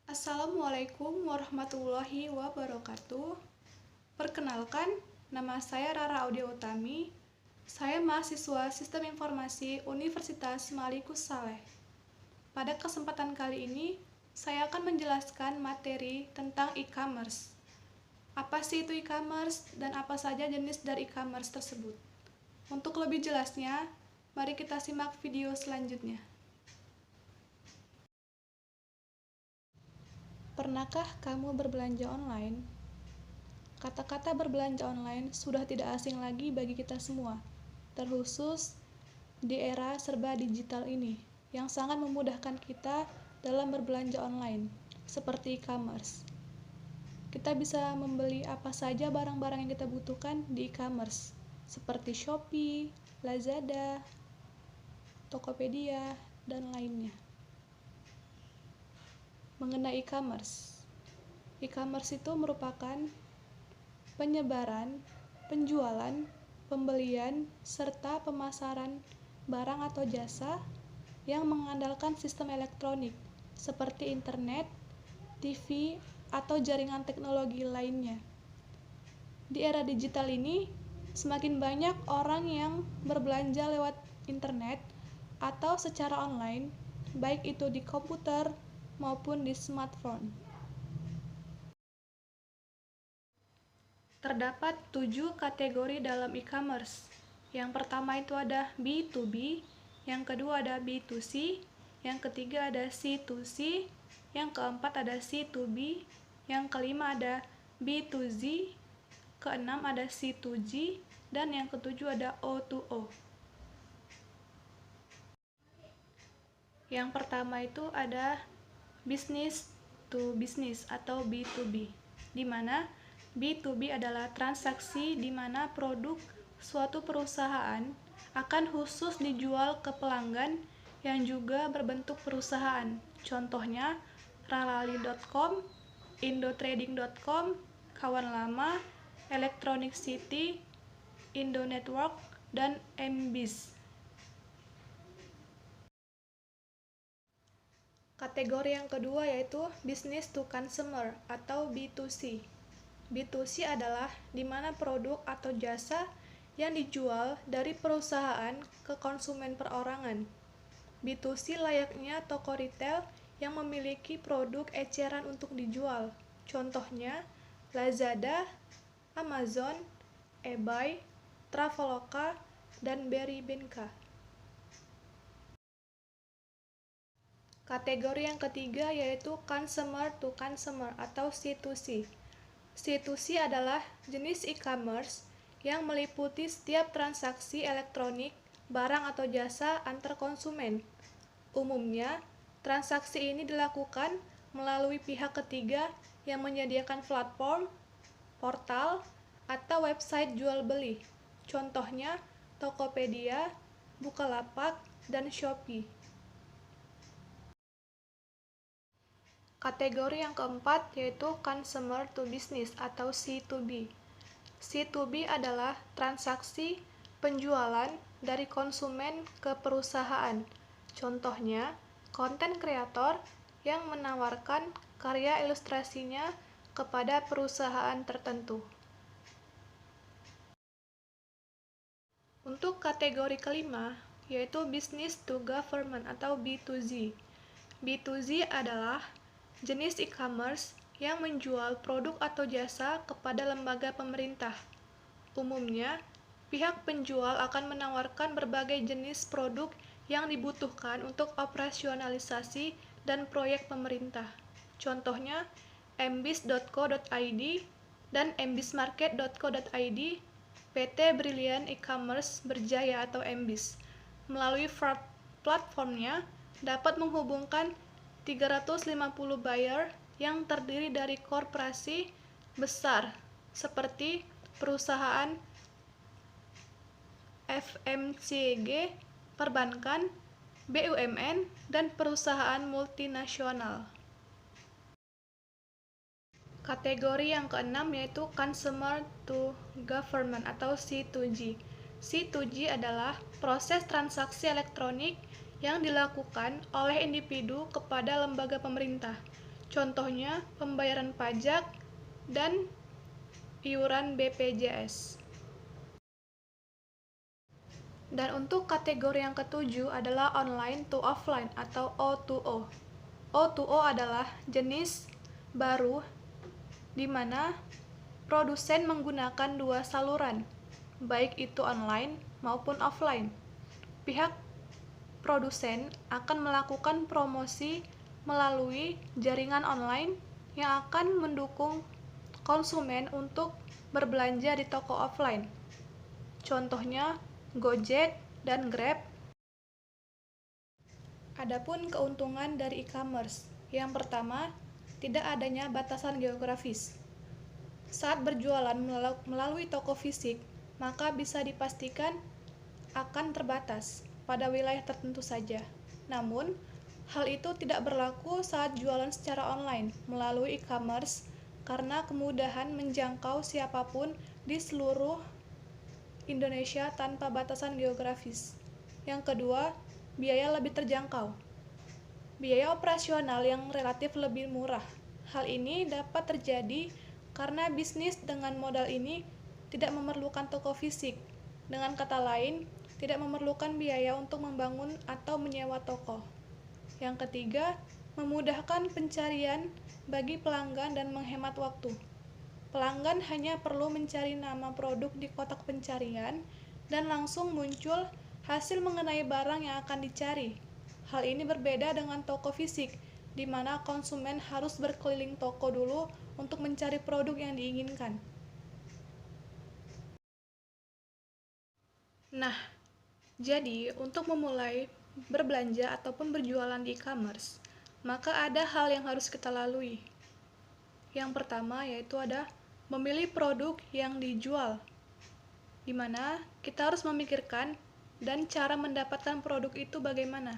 Assalamualaikum warahmatullahi wabarakatuh. Perkenalkan, nama saya Rara Audia Utami. Saya mahasiswa Sistem Informasi Universitas Malikus Saleh. Pada kesempatan kali ini, saya akan menjelaskan materi tentang e-commerce. Apa sih itu e-commerce dan apa saja jenis dari e-commerce tersebut? Untuk lebih jelasnya, mari kita simak video selanjutnya. Pernahkah kamu berbelanja online? Kata-kata berbelanja online sudah tidak asing lagi bagi kita semua, terkhusus di era serba digital ini, yang sangat memudahkan kita dalam berbelanja online, seperti e-commerce. Kita bisa membeli apa saja barang-barang yang kita butuhkan di e-commerce, seperti Shopee, Lazada, Tokopedia, dan lainnya. Mengenai e-commerce itu merupakan penyebaran, penjualan, pembelian, serta pemasaran barang atau jasa yang mengandalkan sistem elektronik seperti internet, TV, atau jaringan teknologi lainnya. Di era digital ini, semakin banyak orang yang berbelanja lewat internet atau secara online, baik itu di komputer maupun di smartphone. Terdapat 7 kategori dalam e-commerce. Yang pertama itu ada B2B, yang kedua ada B2C, yang ketiga ada C2C, yang keempat ada C2B, yang kelima ada B2Z, keenam ada C2G, dan yang ketujuh ada O2O. Yang pertama itu ada business to business atau B2B, di mana B2B adalah transaksi di mana produk suatu perusahaan akan khusus dijual ke pelanggan yang juga berbentuk perusahaan. Contohnya, ralali.com, indotrading.com, Kawan Lama, Electronic City, Indonetwork, dan MBIZ. Kategori yang kedua yaitu business to consumer atau B2C. B2C adalah di mana produk atau jasa yang dijual dari perusahaan ke konsumen perorangan. B2C layaknya toko retail yang memiliki produk eceran untuk dijual. Contohnya, Lazada, Amazon, eBay, Traveloka, dan Berrybenka. Kategori yang ketiga yaitu consumer to consumer atau C2C. C2C adalah jenis e-commerce yang meliputi setiap transaksi elektronik, barang atau jasa antar konsumen. Umumnya, transaksi ini dilakukan melalui pihak ketiga yang menyediakan platform, portal, atau website jual beli. Contohnya, Tokopedia, Bukalapak, dan Shopee. Kategori yang keempat yaitu consumer to business atau C2B. C2B adalah transaksi penjualan dari konsumen ke perusahaan. Contohnya, konten kreator yang menawarkan karya ilustrasinya kepada perusahaan tertentu. Untuk kategori kelima, yaitu business to government atau B2Z. B2Z adalah jenis e-commerce yang menjual produk atau jasa kepada lembaga pemerintah. Umumnya, pihak penjual akan menawarkan berbagai jenis produk yang dibutuhkan untuk operasionalisasi dan proyek pemerintah. Contohnya, mbis.co.id dan mbismarket.co.id, PT Brilliant E-commerce Berjaya atau MBIZ. Melalui platformnya dapat menghubungkan 350 buyer yang terdiri dari korporasi besar seperti perusahaan FMCG, perbankan, BUMN, dan perusahaan multinasional. Kategori yang keenam yaitu consumer to government atau C2G. C2G adalah proses transaksi elektronik yang dilakukan oleh individu kepada lembaga pemerintah. Contohnya pembayaran pajak dan iuran BPJS. Dan untuk kategori yang ketujuh adalah online to offline atau O2O. O2O adalah jenis baru di mana produsen menggunakan dua saluran, baik itu online maupun offline. Pihak produsen akan melakukan promosi melalui jaringan online yang akan mendukung konsumen untuk berbelanja di toko offline. Contohnya Gojek dan Grab. Adapun keuntungan dari e-commerce, yang pertama, tidak adanya batasan geografis. Saat berjualan melalui toko fisik, maka bisa dipastikan akan terbatas pada wilayah tertentu saja. Namun, hal itu tidak berlaku saat jualan secara online melalui e-commerce karena kemudahan menjangkau siapapun di seluruh Indonesia tanpa batasan geografis. Yang kedua, biaya lebih terjangkau. Biaya operasional yang relatif lebih murah. Hal ini dapat terjadi karena bisnis dengan modal ini tidak memerlukan toko fisik. Dengan kata lain, tidak memerlukan biaya untuk membangun atau menyewa toko. Yang ketiga, memudahkan pencarian bagi pelanggan dan menghemat waktu. Pelanggan hanya perlu mencari nama produk di kotak pencarian dan langsung muncul hasil mengenai barang yang akan dicari. Hal ini berbeda dengan toko fisik, di mana konsumen harus berkeliling toko dulu untuk mencari produk yang diinginkan. Nah, jadi untuk memulai berbelanja ataupun berjualan di e-commerce, maka ada hal yang harus kita lalui. Yang pertama yaitu ada memilih produk yang dijual, di mana kita harus memikirkan dan cara mendapatkan produk itu bagaimana.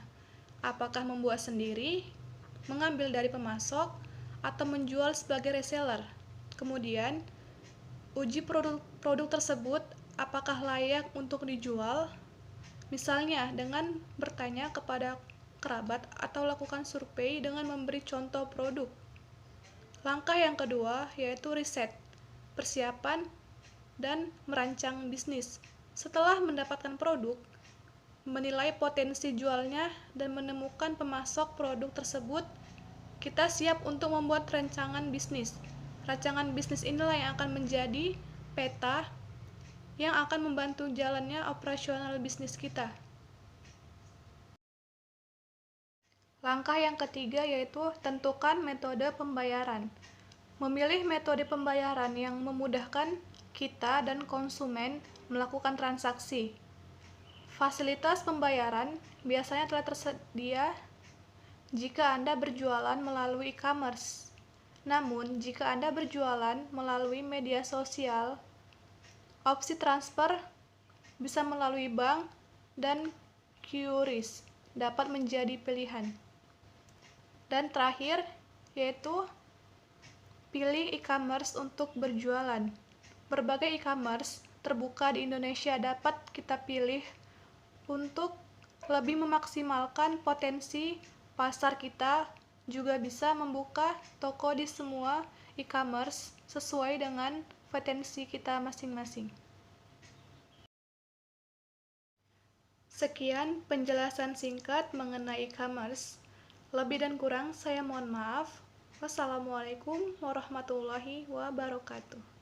Apakah membuat sendiri, mengambil dari pemasok, atau menjual sebagai reseller. Kemudian, uji produk tersebut apakah layak untuk dijual, misalnya dengan bertanya kepada kerabat atau lakukan survei dengan memberi contoh produk. Langkah yang kedua yaitu riset, persiapan, dan merancang bisnis. Setelah mendapatkan produk, menilai potensi jualnya, dan menemukan pemasok produk tersebut, kita siap untuk membuat rancangan bisnis. Rancangan bisnis inilah yang akan menjadi peta yang akan membantu jalannya operasional bisnis kita. Langkah yang ketiga yaitu tentukan metode pembayaran. Memilih metode pembayaran yang memudahkan kita dan konsumen melakukan transaksi. Fasilitas pembayaran biasanya telah tersedia jika Anda berjualan melalui e-commerce. Namun, jika Anda berjualan melalui media sosial, opsi transfer bisa melalui bank dan QRIS dapat menjadi pilihan. Dan terakhir, yaitu pilih e-commerce untuk berjualan. Berbagai e-commerce terbuka di Indonesia dapat kita pilih untuk lebih memaksimalkan potensi pasar kita, juga bisa membuka toko di semua e-commerce sesuai dengan potensi kita masing-masing. Sekian penjelasan singkat mengenai e-commerce. Lebih dan kurang saya mohon maaf. Wassalamualaikum warahmatullahi wabarakatuh.